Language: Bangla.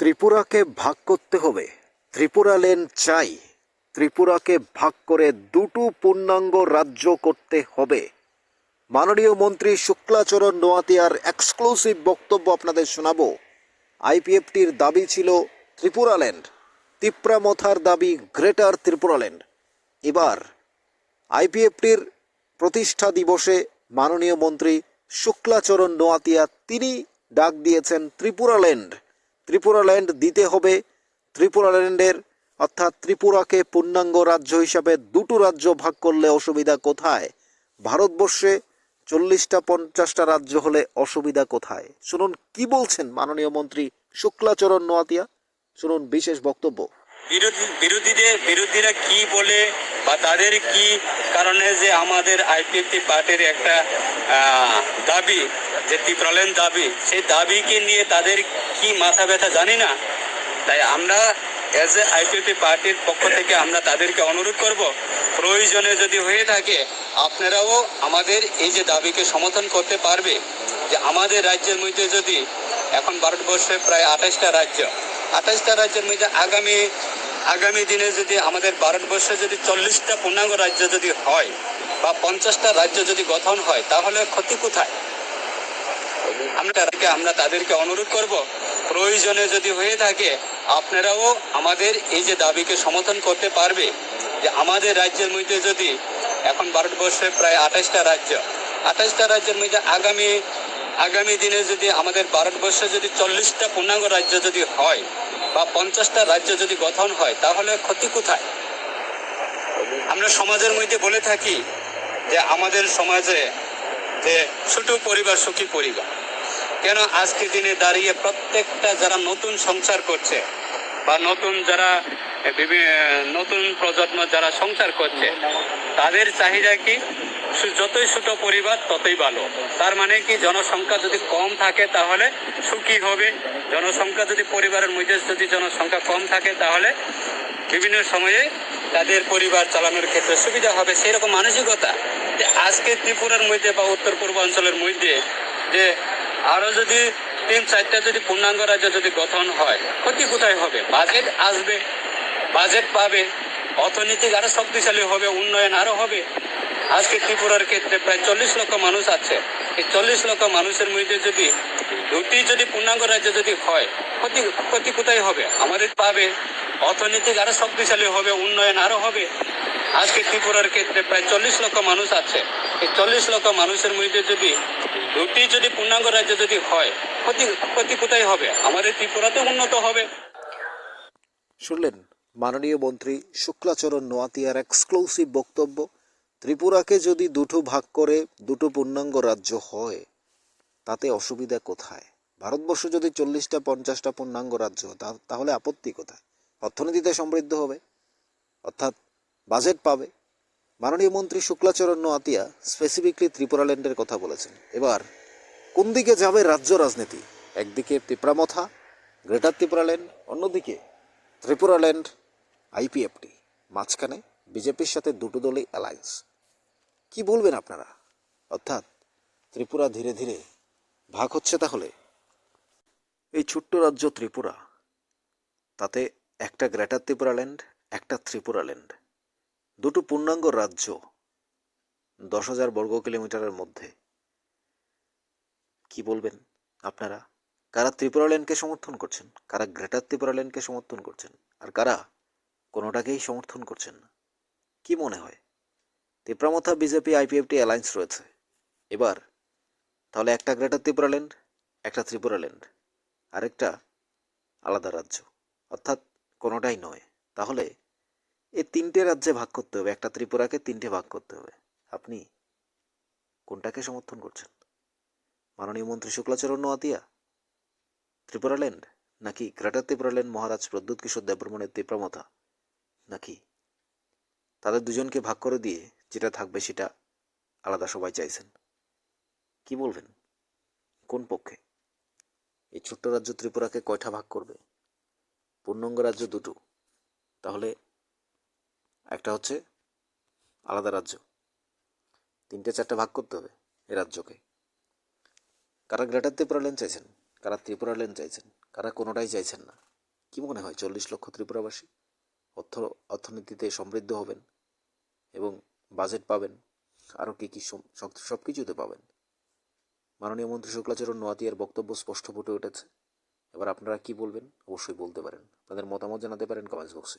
ত্রিপুরাকে ভাগ করতে হবে। ত্রিপুরাল্যান্ড চাই। ত্রিপুরাকে ভাগ করে দুটো পূর্ণাঙ্গ রাজ্য করতে হবে। মাননীয় মন্ত্রী শুক্লাচরণ নোয়াতিয়ার এক্সক্লুসিভ বক্তব্য আপনাদের শোনাবো। আইপিএফটির দাবি ছিল ত্রিপুরাল্যান্ড, তিপ্রামথার দাবি গ্রেটার ত্রিপুরাল্যান্ড। এবার আইপিএফটির প্রতিষ্ঠা দিবসে মাননীয় মন্ত্রী শুক্লাচরণ নোয়াতিয়া তিনি ডাক দিয়েছেন ত্রিপুরাল্যান্ড। ত্রিপুরাল্যান্ড দিতে হবে। ত্রিপুরাল্যান্ডের অর্থাৎ ত্রিপুরাকে পূর্ণাঙ্গ রাজ্য হিসাবে দুটো রাজ্য ভাগ করলে অসুবিধা কোথায়? ভারতবর্ষে 40টা 50টা রাজ্য হলে অসুবিধা কোথায়? শুনুন কি বলছেন মাননীয় মন্ত্রী শুক্লাচরণ নোয়াতিয়া। শুনুন বিশেষ বক্তব্য। বিরোধীরা কি বলে বা তাদের কি কারণে যে আমাদের আইপিএফটি পার্টির একটা দাবি যে ত্রিপুরাল্যান্ড দাবি, সেই দাবিকে নিয়ে তাদের কি মাথা ব্যথা জানি না। তাই আমরা এজ এ আইপিএফটি পার্টির পক্ষ থেকে আমরা তাদেরকে অনুরোধ করব, প্রয়োজনে যদি হয়ে থাকে আপনারাও আমাদের এই যে দাবিকে সমর্থন করতে পারবে। যে আমাদের রাজ্যের মধ্যে যদি এখন ভারতবর্ষে প্রায় 28টা রাজ্যের মধ্যে আগামী দিনে যদি আমাদের ভারতবর্ষে যদি 40টা পূর্ণাঙ্গ রাজ্য যদি হয় বা 50টা রাজ্য যদি গঠন হয়, তাহলে ক্ষতি কোথায়? আমরা তাদেরকে অনুরোধ করব, প্রয়োজনে যদি হয়ে থাকে আপনারাও আমাদের এই যে দাবিকে সমর্থন করতে পারবে। যে আমাদের রাজ্যের মধ্যে যদি এখন ভারতবর্ষে প্রায় 28টা রাজ্যের মধ্যে আগামী দিনে যদি আমাদের ভারতবর্ষে যদি 40টা পূর্ণাঙ্গ রাজ্য যদি হয় বা 50টা রাজ্য যদি গঠন হয়, তাহলে ক্ষতি কোথায়? আমরা সমাজের মধ্যে বলে থাকি যে আমাদের সমাজে যে ছোট পরিবার সুখী পরিবার। কেন আজকের দিনে দাঁড়িয়ে প্রত্যেকটা যারা নতুন সংসার করছে বা নতুন প্রজন্ম যারা সংসার করছে, তাদের চাহিদা কি যতই ছোট পরিবার ততই ভালো। তার মানে কি জনসংখ্যা যদি কম থাকে তাহলে সুখী হবে, জনসংখ্যা যদি পরিবারের মধ্যে যদি জনসংখ্যা কম থাকে তাহলে বিভিন্ন সময়ে তাদের পরিবার চালানোর ক্ষেত্রে সুবিধা হবে। সেই রকম মানসিকতা যে আজকে ত্রিপুরার মধ্যে বা উত্তর পূর্বাঞ্চলের মধ্যে যে আরো যদি 3-4টা যদি পূর্ণাঙ্গ রাজ্য যদি গঠন হয়, ক্ষতি কোথায় হবে? বাজেট আসবে, বাজেট পাবে, অর্থনৈতিক আরো শক্তিশালী হবে, উন্নয়ন আরো হবে। আজকে ত্রিপুরার ক্ষেত্রে প্রায় 40 লক্ষ মানুষ আছে। এই 40 লক্ষ মানুষের মধ্যে যদি দুটি যদি পূর্ণাঙ্গ রাজ্য যদি হয়, ক্ষতি কোথায় হবে? আমাদের পাবে, অর্থনৈতিক আরো শক্তিশালী হবে, উন্নয়ন আরো হবে। আজকে ত্রিপুরার ক্ষেত্রে প্রায় 40 লক্ষ মানুষ আছে। এই 40 লক্ষ মানুষের মধ্যে যদি দুটি যদি পূর্ণাঙ্গ রাজ্য যদি হয়, ক্ষতি কোথায় হবে? আমাদের ত্রিপুরাতে উন্নত হবে। শুনলেন মাননীয় মন্ত্রী শুক্লাচরণ নোয়াতিয়ার এক্সক্লুসিভ বক্তব্য। ত্রিপুরাকে যদি দুটো ভাগ করে দুটো পূর্ণাঙ্গ রাজ্য হয়, তাতে অসুবিধা কোথায়? ভারতবর্ষ যদি 40টা 50টা পূর্ণাঙ্গ রাজ্য, তাহলে আপত্তি কোথায়? অর্থনীতিতে সমৃদ্ধ হবে, অর্থাৎ বাজেট পাবে। মাননীয় মন্ত্রী শুক্লাচরণ নোয়াতিয়া স্পেসিফিকলি ত্রিপুরাল্যান্ডের কথা বলেছেন। এবার কোন দিকে যাবে রাজ্য রাজনীতি? একদিকে তিপ্রামথা, গ্রেটার ত্রিপুরাল্যান্ড, অন্যদিকে ত্রিপুরাল্যান্ড, আইপিএফটি, মাঝখানে বিজেপির সাথে দুটো দলই অ্যালায়েন্স। কি বলবেন আপনারা? অর্থাৎ ত্রিপুরা ধীরে ধীরে ভাগ হচ্ছে। তাহলে এই ছোট্ট রাজ্য ত্রিপুরা, তাতে একটা গ্রেটার ত্রিপুরাল্যান্ড, একটা ত্রিপুরাল্যান্ড, দুটো পূর্ণাঙ্গ রাজ্য 10,000 বর্গ কিলোমিটারের মধ্যে। কি বলবেন আপনারা? কারা ত্রিপুরাল্যান্ডকে সমর্থন করছেন, কারা গ্রেটার ত্রিপুরাল্যান্ডকে সমর্থন করছেন, আর কারা কোনোটাকেই সমর্থন করছেন না? কি মনে হয়? তিপ্রামথা, বিজেপি, আইপিএফটি অ্যালায়েন্স রয়েছে। এবার তাহলে একটা গ্রেটার ত্রিপুরাল্যান্ড, একটা ত্রিপুরাল্যান্ড, আরেকটা আলাদা রাজ্য, অর্থাৎ কোনোটাই নয়। তাহলে এই 3টে রাজ্যে ভাগ করতে হবে, একটা ত্রিপুরাকে 3টে ভাগ করতে হবে। আপনি কোনটাকে সমর্থন করছেন? মাননীয় মন্ত্রী শুক্লাচরণ নোয়াতিয়া ত্রিপুরাল্যান্ড, নাকি গ্রেটার ত্রিপুরাল্যান্ড মহারাজ প্রদ্যুৎ কিশোর দেববর্মনের তিপ্রামথা, নাকি তাদের দুজনকে ভাগ করে দিয়ে যেটা থাকবে সেটা আলাদা সবাই চাইছেন? কি বলবেন? কোন পক্ষে? এই ছোট্ট রাজ্য ত্রিপুরাকে কয়টা ভাগ করবে? পূর্ণাঙ্গ রাজ্য দুটো, তাহলে একটা হচ্ছে আলাদা রাজ্য। 3টে-4টে ভাগ করতে হবে এই রাজ্যকে। কারা গ্রেটার ত্রিপুরাল্যান্ড চাইছেন, কারা ত্রিপুরাল্যান্ড চাইছেন, কারা কোনোটাই চাইছেন না। কি মনে হয় 40 লক্ষ ত্রিপুরাবাসী অর্থনীতিতে সমৃদ্ধ হবেন এবং বাজেট পাবেন, আরও কি সব কিছুতে পাবেন? মাননীয় মন্ত্রী শুক্লাচরণ নোয়াতিয়ার বক্তব্য স্পষ্ট ফুটে উঠেছে। এবার আপনারা কি বলবেন অবশ্যই বলতে পারেন, আপনাদের মতামত জানাতে পারেন কমেন্টস বক্সে।